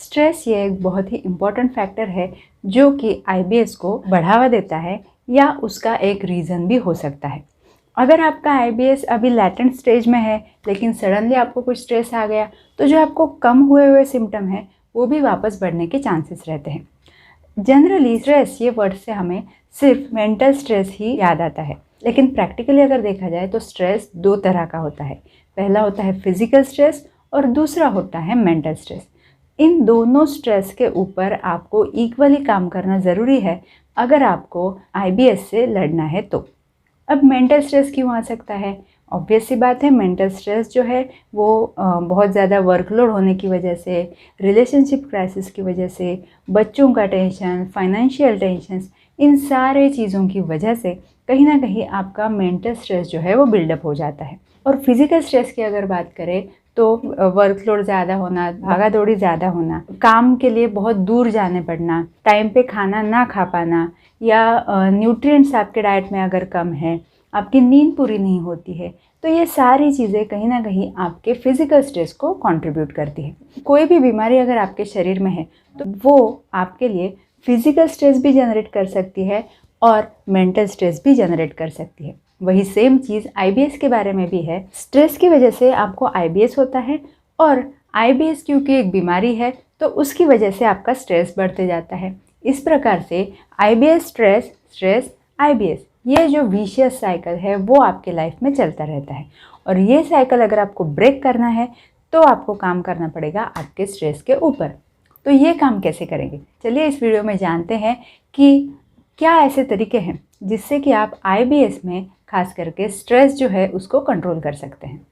Stress ये एक बहुत ही इम्पॉर्टेंट फैक्टर है जो कि आईबीएस को बढ़ावा देता है या उसका एक रीज़न भी हो सकता है। अगर आपका आईबीएस अभी लैटेंट स्टेज में है लेकिन सडनली आपको कुछ स्ट्रेस आ गया तो जो आपको कम हुए हुए सिम्टम हैं वो भी वापस बढ़ने के चांसेस रहते हैं। जनरली स्ट्रेस ये वर्ड से हमें सिर्फ मेंटल स्ट्रेस ही याद आता है, लेकिन प्रैक्टिकली अगर देखा जाए तो स्ट्रेस दो तरह का होता है। पहला होता है फिजिकल स्ट्रेस और दूसरा होता है मेंटल स्ट्रेस। इन दोनों स्ट्रेस के ऊपर आपको इक्वली काम करना ज़रूरी है अगर आपको आईबीएस से लड़ना है तो। अब मेंटल स्ट्रेस क्यों आ सकता है? ऑब्वियस सी बात है, मेंटल स्ट्रेस जो है वो बहुत ज़्यादा वर्कलोड होने की वजह से, रिलेशनशिप क्राइसिस की वजह से, बच्चों का टेंशन, फाइनेंशियल टेंशन्स, इन सारे चीज़ों की वजह से कहीं ना कहीं आपका मेंटल स्ट्रेस जो है वो बिल्डअप हो जाता है। और फिज़िकल स्ट्रेस की अगर बात करें तो वर्कलोड ज़्यादा होना, भागा दौड़ी ज़्यादा होना, काम के लिए बहुत दूर जाने पड़ना, टाइम पे खाना ना खा पाना, या न्यूट्रिएंट्स आपके डाइट में अगर कम है, आपकी नींद पूरी नहीं होती है, तो ये सारी चीज़ें कहीं ना कहीं आपके फिज़िकल स्ट्रेस को कंट्रीब्यूट करती है। कोई भी बीमारी अगर आपके शरीर में है तो वो आपके लिए फिज़िकल स्ट्रेस भी जनरेट कर सकती है और मेंटल स्ट्रेस भी जनरेट कर सकती है। वही सेम चीज़ आईबीएस के बारे में भी है। स्ट्रेस की वजह से आपको आईबीएस होता है और आईबीएस क्योंकि एक बीमारी है तो उसकी वजह से आपका स्ट्रेस बढ़ते जाता है। इस प्रकार से आईबीएस स्ट्रेस, स्ट्रेस आईबीएस, ये जो विशियस साइकिल है वो आपके लाइफ में चलता रहता है। और ये साइकिल अगर आपको ब्रेक करना है तो आपको काम करना पड़ेगा आपके स्ट्रेस के ऊपर। तो ये काम कैसे करेंगे? चलिए इस वीडियो में जानते हैं कि क्या ऐसे तरीके हैं जिससे कि आप आईबीएस में खास करके स्ट्रेस जो है उसको कंट्रोल कर सकते हैं।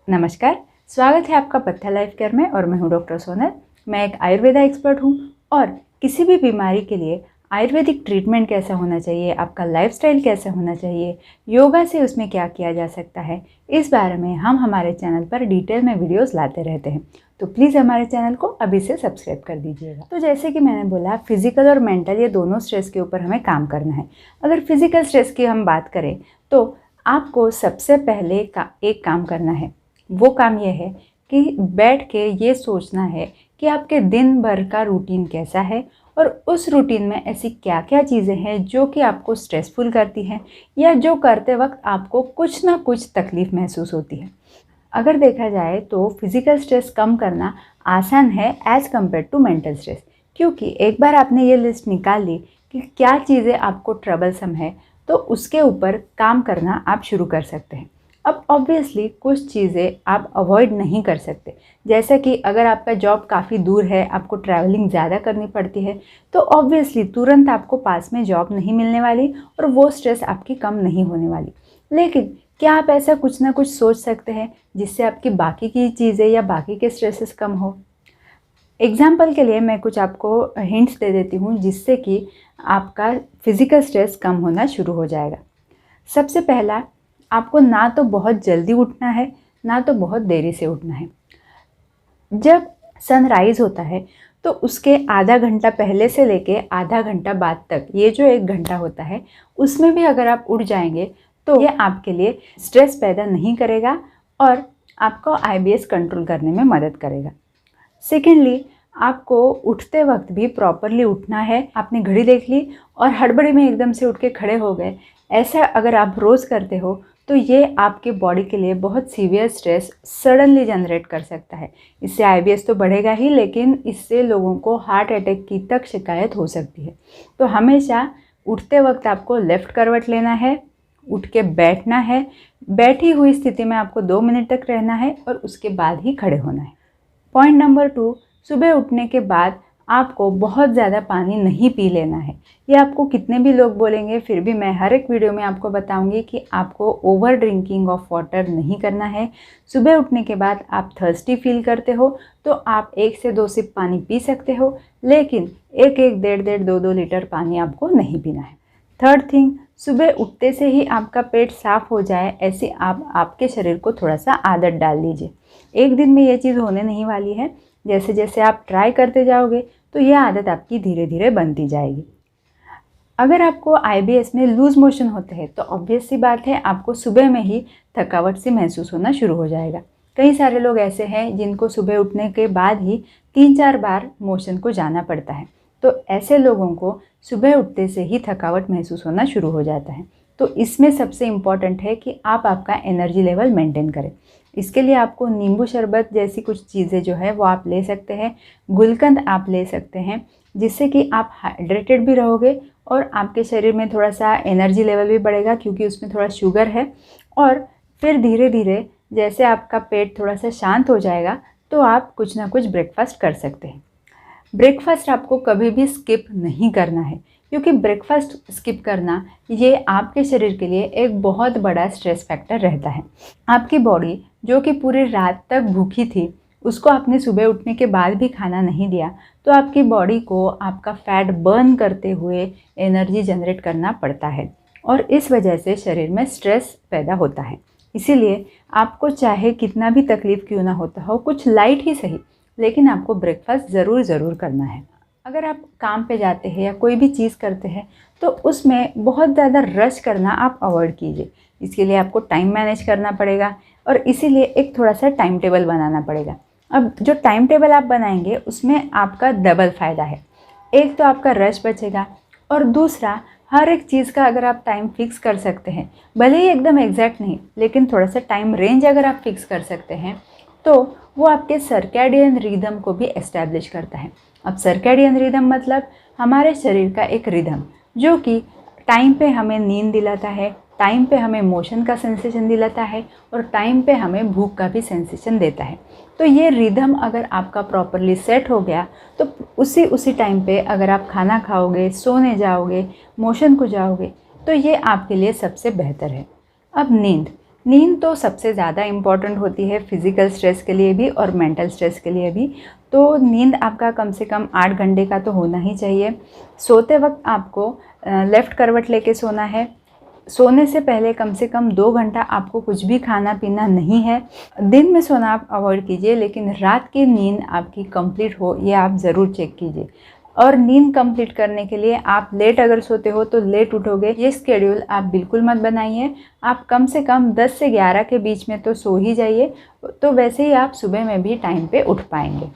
नमस्कार, स्वागत है आपका पत्थर लाइफ केयर में और मैं हूँ डॉक्टर सोनल। मैं एक आयुर्वेदा एक्सपर्ट हूँ और किसी भी बीमारी के लिए आयुर्वेदिक ट्रीटमेंट कैसा होना चाहिए, आपका लाइफस्टाइल कैसा होना चाहिए, योगा से उसमें क्या किया जा सकता है, इस बारे में हम हमारे चैनल पर डिटेल में वीडियोस लाते रहते हैं। तो प्लीज़ हमारे चैनल को अभी से सब्सक्राइब कर दीजिएगा। तो जैसे कि मैंने बोला, फिजिकल और मेंटल ये दोनों स्ट्रेस के ऊपर हमें काम करना है। अगर फिजिकल स्ट्रेस की हम बात करें तो आपको सबसे पहले एक काम करना है। वो काम ये है कि बैठ के ये सोचना है कि आपके दिन भर का रूटीन कैसा है और उस रूटीन में ऐसी क्या क्या चीज़ें हैं जो कि आपको स्ट्रेसफुल करती हैं या जो करते वक्त आपको कुछ ना कुछ तकलीफ़ महसूस होती है। अगर देखा जाए तो फिज़िकल स्ट्रेस कम करना आसान है as compare to mental stress, क्योंकि एक बार आपने ये लिस्ट निकाल ली कि क्या चीज़ें आपको ट्रबलसम है तो उसके ऊपर काम करना आप शुरू कर सकते हैं। अब ऑब्वियसली कुछ चीज़ें आप अवॉइड नहीं कर सकते, जैसे कि अगर आपका जॉब काफ़ी दूर है, आपको ट्रैवलिंग ज़्यादा करनी पड़ती है, तो ऑब्वियसली तुरंत आपको पास में जॉब नहीं मिलने वाली और वो स्ट्रेस आपकी कम नहीं होने वाली। लेकिन क्या आप ऐसा कुछ ना कुछ सोच सकते हैं जिससे आपकी बाकी की चीज़ें या बाकी के स्ट्रेसेस कम हो? एग्जाम्पल के लिए मैं कुछ आपको हिंट्स दे देती हूँ जिससे कि आपका फिज़िकल स्ट्रेस कम होना शुरू हो जाएगा। सबसे पहला, आपको ना तो बहुत जल्दी उठना है ना तो बहुत देरी से उठना है। जब सनराइज़ होता है तो उसके आधा घंटा पहले से लेके आधा घंटा बाद तक, ये जो 1 घंटा होता है, उसमें भी अगर आप उठ जाएंगे तो ये आपके लिए स्ट्रेस पैदा नहीं करेगा और आपको आईबीएस कंट्रोल करने में मदद करेगा। सेकेंडली, आपको उठते वक्त भी प्रॉपरली उठना है। आपने घड़ी देख ली और हड़बड़ी में एकदम से उठ के खड़े हो गए, ऐसा अगर आप रोज़ करते हो तो ये आपके बॉडी के लिए बहुत सीवियर स्ट्रेस सडनली जनरेट कर सकता है। इससे आईबीएस तो बढ़ेगा ही, लेकिन इससे लोगों को हार्ट अटैक की तक शिकायत हो सकती है। तो हमेशा उठते वक्त आपको लेफ़्ट करवट लेना है, उठ के बैठना है, बैठी हुई स्थिति में आपको 2 मिनट तक रहना है और उसके बाद ही खड़े होना है। पॉइंट नंबर 2, सुबह उठने के बाद आपको बहुत ज़्यादा पानी नहीं पी लेना है। ये आपको कितने भी लोग बोलेंगे, फिर भी मैं हर एक वीडियो में आपको बताऊंगी कि आपको ओवर ड्रिंकिंग ऑफ वाटर नहीं करना है। सुबह उठने के बाद आप थर्स्टी फील करते हो तो आप 1 से 2 सिप पानी पी सकते हो, लेकिन 1-1, 1.5-1.5, 2-2 लीटर पानी आपको नहीं पीना है। थर्ड थिंग, सुबह उठते से ही आपका पेट साफ़ हो जाए, ऐसे आप आपके शरीर को थोड़ा सा आदत डाल लीजिए। एक दिन में ये चीज़ होने नहीं वाली है, जैसे जैसे आप ट्राई करते जाओगे तो ये आदत आपकी धीरे धीरे बनती जाएगी। अगर आपको IBS में लूज़ मोशन होते हैं तो ऑब्वियस सी बात है आपको सुबह में ही थकावट सी महसूस होना शुरू हो जाएगा। कई सारे लोग ऐसे हैं जिनको सुबह उठने के बाद ही 3-4 बार मोशन को जाना पड़ता है। तो ऐसे लोगों को सुबह उठते से ही थकावट महसूस होना शुरू हो जाता है। तो इसमें सबसे इम्पॉर्टेंट है कि आप आपका एनर्जी लेवल मेंटेन करें। इसके लिए आपको नींबू शरबत जैसी कुछ चीज़ें जो है वो आप ले सकते हैं, गुलकंद आप ले सकते हैं, जिससे कि आप हाइड्रेटेड भी रहोगे और आपके शरीर में थोड़ा सा एनर्जी लेवल भी बढ़ेगा क्योंकि उसमें थोड़ा शुगर है। और फिर धीरे धीरे जैसे आपका पेट थोड़ा सा शांत हो जाएगा तो आप कुछ ना कुछ ब्रेकफास्ट कर सकते हैं। ब्रेकफास्ट आपको कभी भी स्किप नहीं करना है क्योंकि ब्रेकफास्ट स्किप करना ये आपके शरीर के लिए एक बहुत बड़ा स्ट्रेस फैक्टर रहता है। आपकी बॉडी जो कि पूरी रात तक भूखी थी, उसको आपने सुबह उठने के बाद भी खाना नहीं दिया तो आपकी बॉडी को आपका फैट बर्न करते हुए एनर्जी जनरेट करना पड़ता है और इस वजह से शरीर में स्ट्रेस पैदा होता है। इसीलिए आपको चाहे कितना भी तकलीफ़ क्यों ना होता हो, कुछ लाइट ही सही, लेकिन आपको ब्रेकफास्ट ज़रूर करना है। अगर आप काम पे जाते हैं या कोई भी चीज़ करते हैं तो उसमें बहुत ज़्यादा रश करना आप अवॉइड कीजिए। इसके लिए आपको टाइम मैनेज करना पड़ेगा और इसीलिए एक थोड़ा सा टाइम टेबल बनाना पड़ेगा। अब जो टाइम टेबल आप बनाएंगे उसमें आपका डबल फ़ायदा है। एक तो आपका रश बचेगा और दूसरा हर एक चीज़ का अगर आप टाइम फिक्स कर सकते हैं, भले ही एकदम एग्जैक्ट नहीं लेकिन थोड़ा सा टाइम रेंज अगर आप फिक्स कर सकते हैं तो वो आपके सर्कैडियन रिदम को भी एस्टैब्लिश करता है। अब सर्कैडियन रिदम मतलब हमारे शरीर का एक रिदम जो कि टाइम पे हमें नींद दिलाता है, टाइम पे हमें मोशन का सेंसेशन दिलाता है और टाइम पे हमें भूख का भी सेंसेशन देता है। तो ये रिदम अगर आपका प्रॉपरली सेट हो गया तो उसी टाइम पे अगर आप खाना खाओगे, सोने जाओगे, मोशन को जाओगे तो ये आपके लिए सबसे बेहतर है। अब नींद तो सबसे ज़्यादा इम्पॉर्टेंट होती है फिज़िकल स्ट्रेस के लिए भी और मेंटल स्ट्रेस के लिए भी। तो नींद आपका कम से कम 8 घंटे का तो होना ही चाहिए। सोते वक्त आपको लेफ़्ट करवट लेके सोना है। सोने से पहले कम से कम 2 घंटा आपको कुछ भी खाना पीना नहीं है। दिन में सोना आप अवॉइड कीजिए लेकिन रात की नींद आपकी कंप्लीट हो ये आप ज़रूर चेक कीजिए। और नींद कंप्लीट करने के लिए आप लेट अगर सोते हो तो लेट उठोगे, ये शेड्यूल आप बिल्कुल मत बनाइए। आप कम से कम 10 से 11 के बीच में तो सो ही जाइए, तो वैसे ही आप सुबह में भी टाइम पे उठ पाएंगे।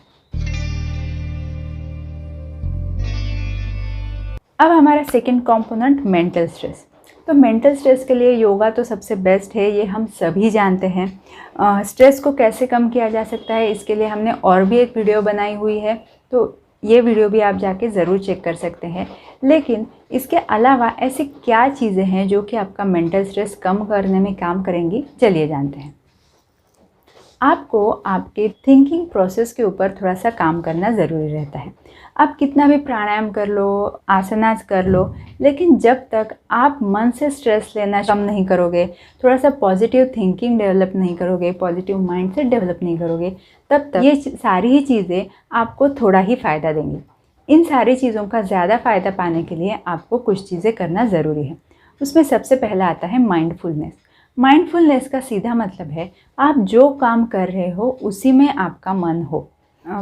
अब हमारा सेकंड कंपोनेंट मेंटल स्ट्रेस। तो मेंटल स्ट्रेस के लिए योगा तो सबसे बेस्ट है, ये हम सभी जानते हैं। स्ट्रेस को कैसे कम किया जा सकता है इसके लिए हमने और भी एक वीडियो बनाई हुई है, तो ये वीडियो भी आप जाके ज़रूर चेक कर सकते हैं। लेकिन इसके अलावा ऐसी क्या चीज़ें हैं जो कि आपका मेंटल स्ट्रेस कम करने में काम करेंगी, चलिए जानते हैं। आपको आपके थिंकिंग प्रोसेस के ऊपर थोड़ा सा काम करना ज़रूरी रहता है। आप कितना भी प्राणायाम कर लो, आसनास कर लो, लेकिन जब तक आप मन से स्ट्रेस लेना कम नहीं करोगे, थोड़ा सा पॉजिटिव थिंकिंग डेवलप नहीं करोगे, पॉजिटिव माइंडसेट डेवलप नहीं करोगे, तब तक ये सारी ही चीज़ें आपको थोड़ा ही फ़ायदा देंगी। इन सारी चीज़ों का ज़्यादा फ़ायदा पाने के लिए आपको कुछ चीज़ें करना ज़रूरी है। उसमें सबसे पहला आता है माइंडफुलनेस। माइंडफुलनेस का सीधा मतलब है आप जो काम कर रहे हो उसी में आपका मन हो।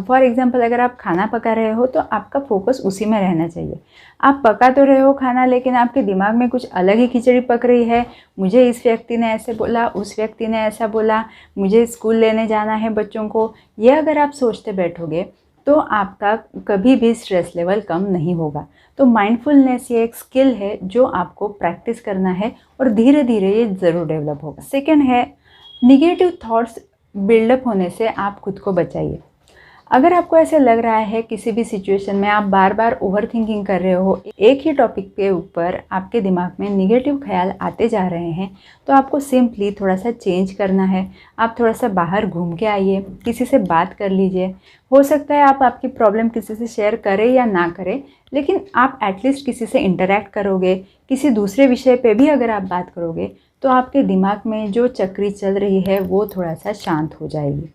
फॉर एग्ज़ाम्पल अगर आप खाना पका रहे हो तो आपका फोकस उसी में रहना चाहिए। आप पका तो रहे हो खाना लेकिन आपके दिमाग में कुछ अलग ही खिचड़ी पक रही है, मुझे इस व्यक्ति ने ऐसे बोला, उस व्यक्ति ने ऐसा बोला, मुझे स्कूल लेने जाना है बच्चों को, ये अगर आप सोचते बैठोगे तो आपका कभी भी स्ट्रेस लेवल कम नहीं होगा। तो माइंडफुलनेस ये एक स्किल है जो आपको प्रैक्टिस करना है और धीरे धीरे ये ज़रूर डेवलप होगा। सेकंड है निगेटिव थॉट्स बिल्डअप होने से आप खुद को बचाइए। अगर आपको ऐसे लग रहा है किसी भी सिचुएशन में आप बार बार ओवर थिंकिंग कर रहे हो, एक ही टॉपिक के ऊपर आपके दिमाग में निगेटिव ख्याल आते जा रहे हैं, तो आपको सिंपली थोड़ा सा चेंज करना है। आप थोड़ा सा बाहर घूम के आइए, किसी से बात कर लीजिए। हो सकता है आप आपकी प्रॉब्लम किसी से शेयर करें या ना करें, लेकिन आप एटलीस्ट किसी से इंटरेक्ट करोगे, किसी दूसरे विषय पे भी अगर आप बात करोगे तो आपके दिमाग में जो चक्री चल रही है वो थोड़ा सा शांत हो जाएगी।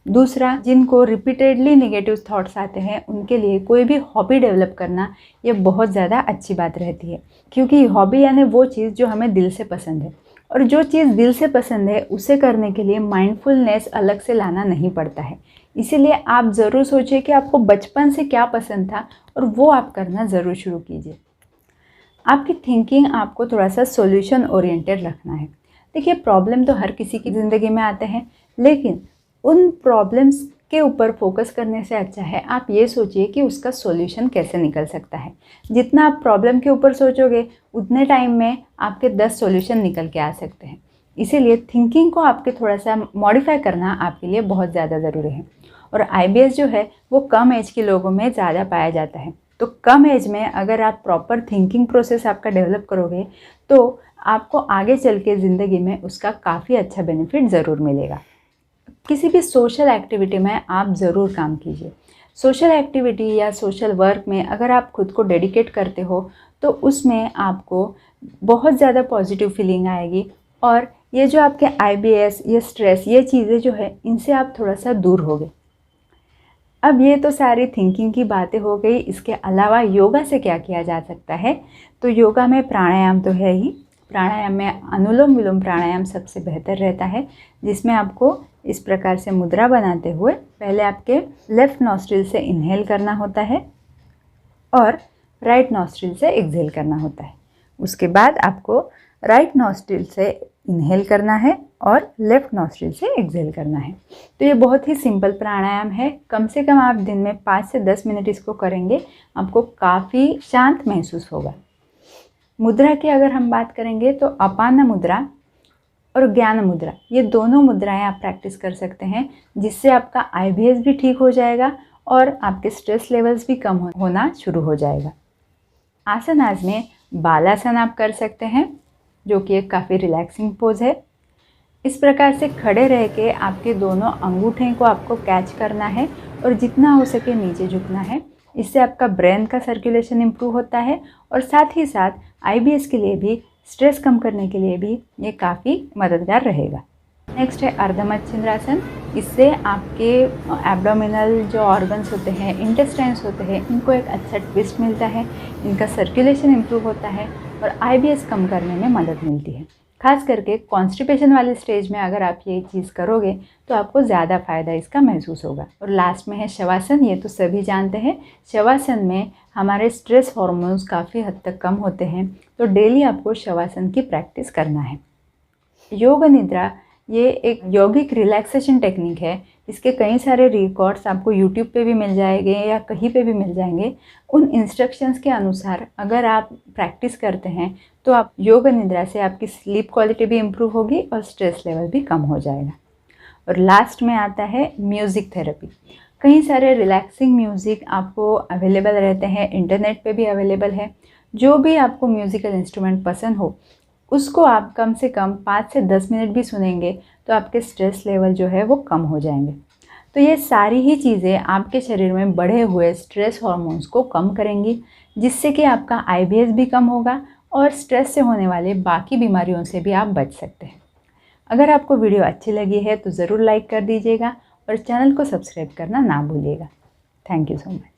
दूसरा, जिनको रिपीटेडली नेगेटिव थॉट्स आते हैं उनके लिए कोई भी हॉबी डेवलप करना ये बहुत ज़्यादा अच्छी बात रहती है, क्योंकि हॉबी यानी वो चीज़ जो हमें दिल से पसंद है, और जो चीज़ दिल से पसंद है उसे करने के लिए माइंडफुलनेस अलग से लाना नहीं पड़ता है। इसीलिए आप ज़रूर सोचिए कि आपको बचपन से क्या पसंद था और वो आप करना ज़रूर शुरू कीजिए। आपकी थिंकिंग आपको थोड़ा सा सॉल्यूशन ओरिएंटेड रखना है। देखिए, प्रॉब्लम तो हर किसी की ज़िंदगी में आते हैं, लेकिन उन प्रॉब्लम्स के ऊपर फोकस करने से अच्छा है आप ये सोचिए कि उसका सॉल्यूशन कैसे निकल सकता है। जितना आप प्रॉब्लम के ऊपर सोचोगे उतने टाइम में आपके 10 सॉल्यूशन निकल के आ सकते हैं। इसीलिए थिंकिंग को आपके थोड़ा सा मॉडिफाई करना आपके लिए बहुत ज़्यादा ज़रूरी है। और IBS जो है वो कम एज के लोगों में ज़्यादा पाया जाता है। तो कम एज में अगर आप प्रॉपर थिंकिंग प्रोसेस आपका डेवलप करोगे तो आपको आगे चल के ज़िंदगी में उसका काफ़ी अच्छा बेनिफिट ज़रूर मिलेगा। किसी भी सोशल एक्टिविटी में आप ज़रूर काम कीजिए। सोशल एक्टिविटी या सोशल वर्क में अगर आप खुद को डेडिकेट करते हो तो उसमें आपको बहुत ज़्यादा पॉजिटिव फीलिंग आएगी और ये जो आपके IBS, ये स्ट्रेस, ये चीज़ें जो है इनसे आप थोड़ा सा दूर होगे। अब ये तो सारी थिंकिंग की बातें हो गई। इसके अलावा योगा से क्या किया जा सकता है, तो योगा में प्राणायाम तो है ही। प्राणायाम में अनुलोम विलोम प्राणायाम सबसे बेहतर रहता है, जिसमें आपको इस प्रकार से मुद्रा बनाते हुए पहले आपके लेफ़्ट नॉस्ट्रिल से इनहेल करना होता है और राइट नॉस्ट्रिल से एक्सहेल करना होता है। उसके बाद आपको राइट नॉस्ट्रिल से इनहेल करना है और लेफ़्ट नॉस्ट्रिल से एक्सहेल करना है। तो ये बहुत ही सिंपल प्राणायाम है। कम से कम आप दिन में 5 से 10 मिनट इसको करेंगे, आपको काफ़ी शांत महसूस होगा। मुद्रा की अगर हम बात करेंगे तो अपान मुद्रा और ज्ञान मुद्रा, ये दोनों मुद्राएं आप प्रैक्टिस कर सकते हैं, जिससे आपका IBS भी ठीक हो जाएगा और आपके स्ट्रेस लेवल्स भी कम होना शुरू हो जाएगा। आसनास में बालासन आप कर सकते हैं, जो कि एक काफ़ी रिलैक्सिंग पोज है। इस प्रकार से खड़े रह के आपके दोनों अंगूठे को आपको कैच करना है और जितना हो सके नीचे झुकना है। इससे आपका ब्रेन का सर्कुलेशन इम्प्रूव होता है और साथ ही साथ IBS के लिए भी, स्ट्रेस कम करने के लिए भी ये काफ़ी मददगार रहेगा। नेक्स्ट है अर्धमच्छिंद्रासन। इससे आपके एब्डोमिनल जो ऑर्गन्स होते हैं, इंटेस्टाइन्स होते हैं, इनको एक अच्छा ट्विस्ट मिलता है, इनका सर्कुलेशन इम्प्रूव होता है और IBS कम करने में मदद मिलती है। खास करके कॉन्स्टिपेशन वाले स्टेज में अगर आप ये चीज़ करोगे तो आपको ज़्यादा फ़ायदा इसका महसूस होगा। और लास्ट में है शवासन। ये तो सभी जानते हैं, शवासन में हमारे स्ट्रेस हार्मोन्स काफ़ी हद तक कम होते हैं, तो डेली आपको शवासन की प्रैक्टिस करना है। योग निद्रा ये एक यौगिक रिलैक्सेशन टेक्निक है। इसके कई सारे रिकॉर्ड्स आपको यूट्यूब पे भी मिल जाएंगे या कहीं पे भी मिल जाएंगे। उन इंस्ट्रक्शंस के अनुसार अगर आप प्रैक्टिस करते हैं तो आप योग निद्रा से आपकी स्लीप क्वालिटी भी इम्प्रूव होगी और स्ट्रेस लेवल भी कम हो जाएगा। और लास्ट में आता है म्यूज़िक थेरेपी। कई सारे रिलैक्सिंग म्यूज़िक आपको अवेलेबल रहते हैं, इंटरनेट पे भी अवेलेबल है। जो भी आपको म्यूज़िकल इंस्ट्रूमेंट पसंद हो उसको आप कम से कम 5 से 10 मिनट भी सुनेंगे तो आपके स्ट्रेस लेवल जो है वो कम हो जाएंगे। तो ये सारी ही चीज़ें आपके शरीर में बढ़े हुए स्ट्रेस हार्मोन्स को कम करेंगी, जिससे कि आपका IBS भी कम होगा और स्ट्रेस से होने वाले बाकी बीमारियों से भी आप बच सकते हैं। अगर आपको वीडियो अच्छी लगी है तो ज़रूर लाइक कर दीजिएगा और चैनल को सब्सक्राइब करना ना भूलिएगा। Thank you so much.